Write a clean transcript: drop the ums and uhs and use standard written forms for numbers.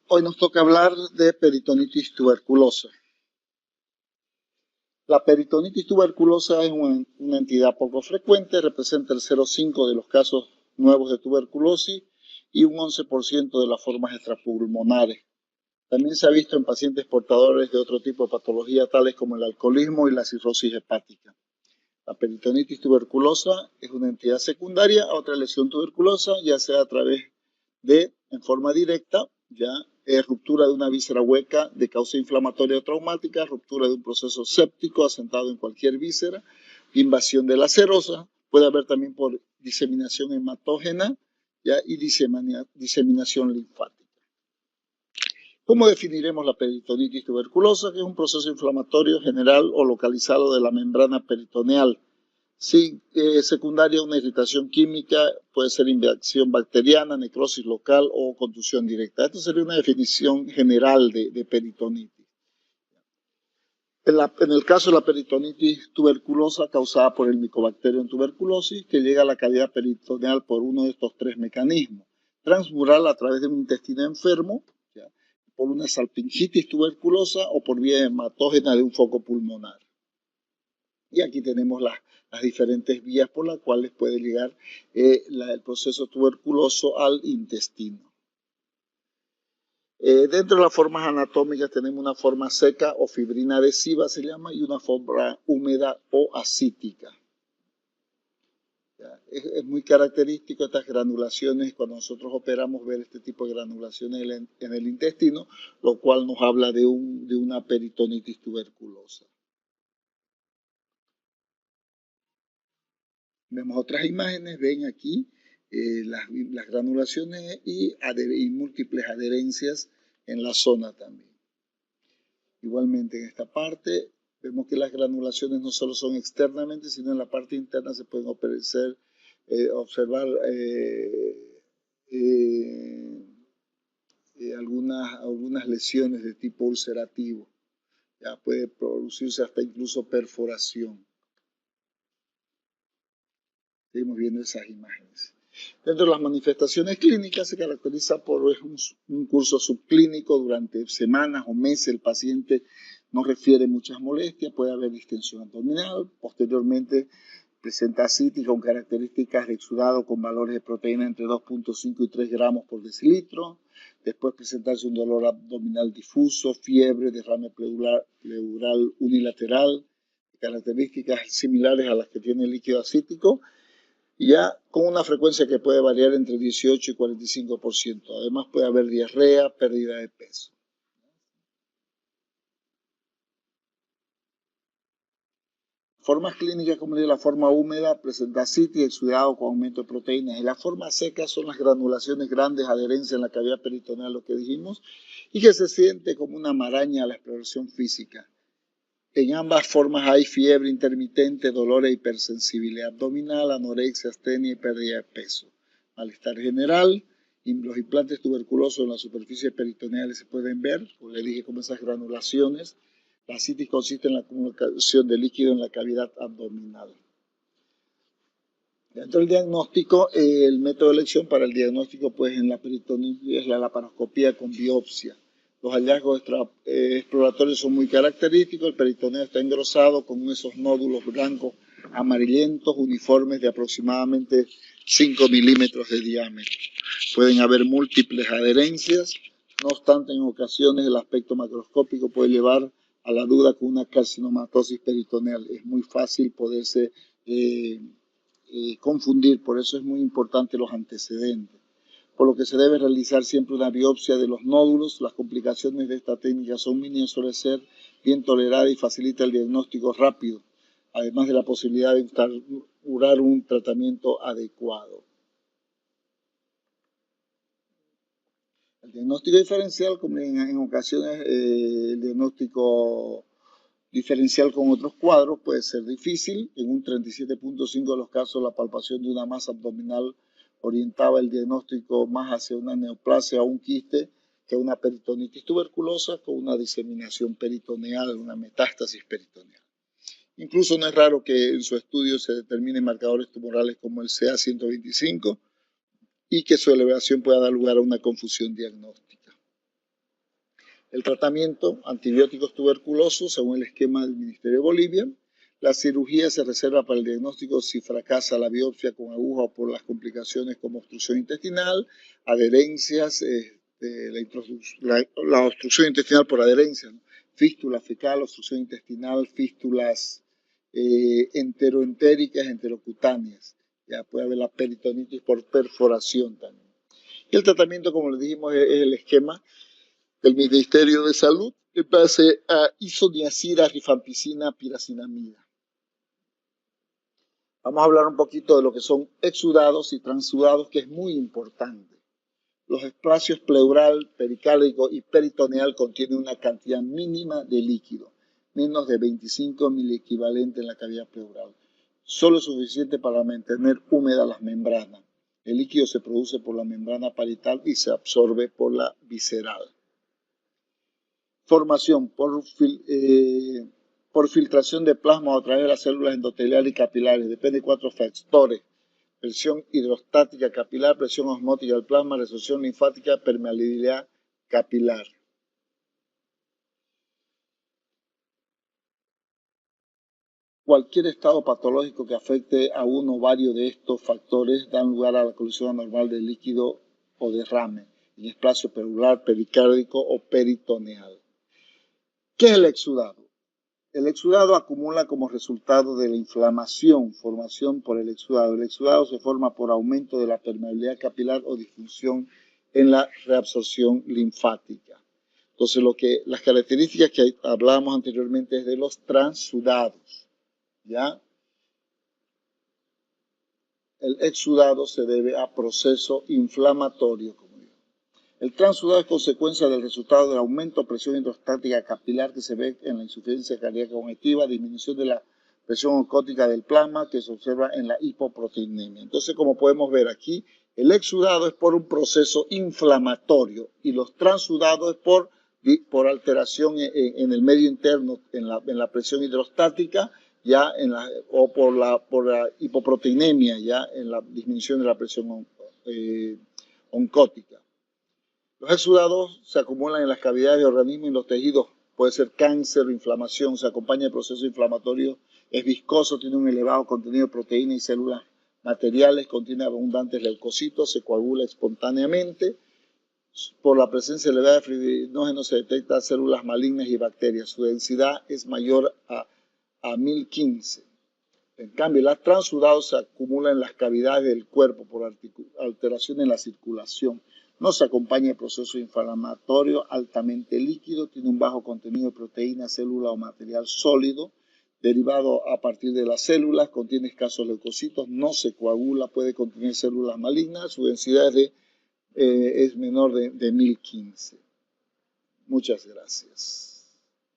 Hoy nos toca hablar de peritonitis tuberculosa. La peritonitis tuberculosa es una entidad poco frecuente, representa el 0,5% de los casos nuevos de tuberculosis y un 11% de las formas extrapulmonares. También se ha visto en pacientes portadores de otro tipo de patología, tales como el alcoholismo y la cirrosis hepática. La peritonitis tuberculosa es una entidad secundaria a otra lesión tuberculosa, ya sea a través de, en forma directa, ruptura de una víscera hueca de causa inflamatoria o traumática, ruptura de un proceso séptico asentado en cualquier víscera, invasión de la serosa, puede haber también por diseminación hematógena y diseminación linfática. ¿Cómo definiremos la peritonitis tuberculosa? Que es un proceso inflamatorio general o localizado de la membrana peritoneal. Sí, secundaria a una irritación química, puede ser infección bacteriana, necrosis local o contusión directa. Esta sería una definición general de peritonitis. En el caso de la peritonitis tuberculosa causada por el Mycobacterium tuberculosis, que llega a la cavidad peritoneal por uno de estos tres mecanismos. Transmural a través de un intestino enfermo, por una salpingitis tuberculosa o por vía hematógena de un foco pulmonar. Y aquí tenemos las diferentes vías por las cuales puede llegar el proceso tuberculoso al intestino. Dentro de las formas anatómicas tenemos una forma seca o fibrina adhesiva, se llama, y una forma húmeda o ascítica. Es muy característico estas granulaciones, cuando nosotros operamos, ver este tipo de granulaciones en el intestino, lo cual nos habla de una peritonitis tuberculosa. Vemos otras imágenes, ven aquí las granulaciones y múltiples adherencias en la zona también. Igualmente en esta parte vemos que las granulaciones no solo son externamente, sino en la parte interna se pueden observar algunas lesiones de tipo ulcerativo. Ya puede producirse hasta incluso perforación. Seguimos viendo esas imágenes. Dentro de las manifestaciones clínicas se caracteriza por un curso subclínico durante semanas o meses. El paciente no refiere muchas molestias, puede haber distensión abdominal, posteriormente presenta ascitis con características de exudado con valores de proteína entre 2.5 y 3 gramos por decilitro, después presentarse un dolor abdominal difuso, fiebre, derrame pleural unilateral, características similares a las que tiene el líquido acítico, ya con una frecuencia que puede variar entre 18 y 45%. Además puede haber diarrea, pérdida de peso. Formas clínicas como la forma húmeda presenta ascitis, exudado con aumento de proteínas. Y la forma seca son las granulaciones grandes, adherencia en la cavidad peritoneal, lo que dijimos, y que se siente como una maraña a la exploración física. En ambas formas hay fiebre intermitente, dolor e hipersensibilidad abdominal, anorexia, astenia y pérdida de peso. Malestar general, los implantes tuberculosos en la superficie peritoneal se pueden ver, como les dije, como esas granulaciones. La ascitis consiste en la acumulación de líquido en la cavidad abdominal. Dentro del diagnóstico, el método de elección para el diagnóstico pues, en la peritonitis es la laparoscopía con biopsia. Los hallazgos exploratorios son muy característicos. El peritoneo está engrosado con esos nódulos blancos amarillentos uniformes de aproximadamente 5 milímetros de diámetro. Pueden haber múltiples adherencias. No obstante, en ocasiones el aspecto macroscópico puede llevar a la duda con una carcinomatosis peritoneal. Es muy fácil poderse confundir, por eso es muy importante los antecedentes. Por lo que se debe realizar siempre una biopsia de los nódulos. Las complicaciones de esta técnica son mínimas, suele ser bien tolerada y facilita el diagnóstico rápido, además de la posibilidad de instaurar un tratamiento adecuado. El diagnóstico diferencial, como en ocasiones el diagnóstico diferencial con otros cuadros puede ser difícil. En un 37.5 de los casos la palpación de una masa abdominal orientaba el diagnóstico más hacia una neoplasia o un quiste que una peritonitis tuberculosa con una diseminación peritoneal, una metástasis peritoneal. Incluso no es raro que en su estudio se determinen marcadores tumorales como el CA125 y que su elevación pueda dar lugar a una confusión diagnóstica. El tratamiento, antibióticos tuberculosos, según el esquema del Ministerio de Bolivia. La cirugía se reserva para el diagnóstico si fracasa la biopsia con aguja o por las complicaciones como obstrucción intestinal, adherencias, la obstrucción intestinal por adherencia, ¿no? Fístula fecal, obstrucción intestinal, fístulas enteroentéricas, enterocutáneas. Ya puede haber la peritonitis por perforación también. Y el tratamiento, como les dijimos, es el esquema del Ministerio de Salud en base a isoniazida, rifampicina, piracinamida. Vamos a hablar un poquito de lo que son exudados y transudados, que es muy importante. Los espacios pleural, pericárdico y peritoneal contienen una cantidad mínima de líquido, menos de 25 miliequivalentes en la cavidad pleural. Solo es suficiente para mantener húmedas las membranas. El líquido se produce por la membrana parietal y se absorbe por la visceral. Formación por filtración de plasma a través de las células endoteliales y capilares. Depende de 4 factores: presión hidrostática capilar, presión osmótica del plasma, resorción linfática, permeabilidad capilar. Cualquier estado patológico que afecte a uno o varios de estos factores da lugar a la colusión anormal del líquido o derrame en espacio pleural, pericárdico o peritoneal. ¿Qué es el exudado? El exudado acumula como resultado de la inflamación, formación por el exudado. El exudado se forma por aumento de la permeabilidad capilar o disfunción en la reabsorción linfática. Entonces, las características que hablábamos anteriormente es de los transudados, ¿ya? El exudado se debe a proceso inflamatorio. El transudado es consecuencia del resultado del aumento de presión hidrostática capilar que se ve en la insuficiencia cardíaca congestiva, disminución de la presión oncótica del plasma que se observa en la hipoproteinemia. Entonces, como podemos ver aquí, el exudado es por un proceso inflamatorio y los transudados es por alteración en el medio interno, en la presión hidrostática, ya o por la hipoproteinemia, ya en la disminución de la presión oncótica. Los exudados se acumulan en las cavidades del organismo y en los tejidos. Puede ser cáncer o inflamación, se acompaña del proceso inflamatorio, es viscoso, tiene un elevado contenido de proteínas y células materiales, contiene abundantes leucocitos, se coagula espontáneamente. Por la presencia elevada de fibrinógeno se detectan células malignas y bacterias. Su densidad es mayor a 1015. En cambio, los transudados se acumulan en las cavidades del cuerpo por alteración en la circulación. No se acompaña de proceso inflamatorio, altamente líquido, tiene un bajo contenido de proteínas, célula o material sólido, derivado a partir de las células, contiene escasos leucocitos, no se coagula, puede contener células malignas, su densidad es menor de 1015. Muchas gracias.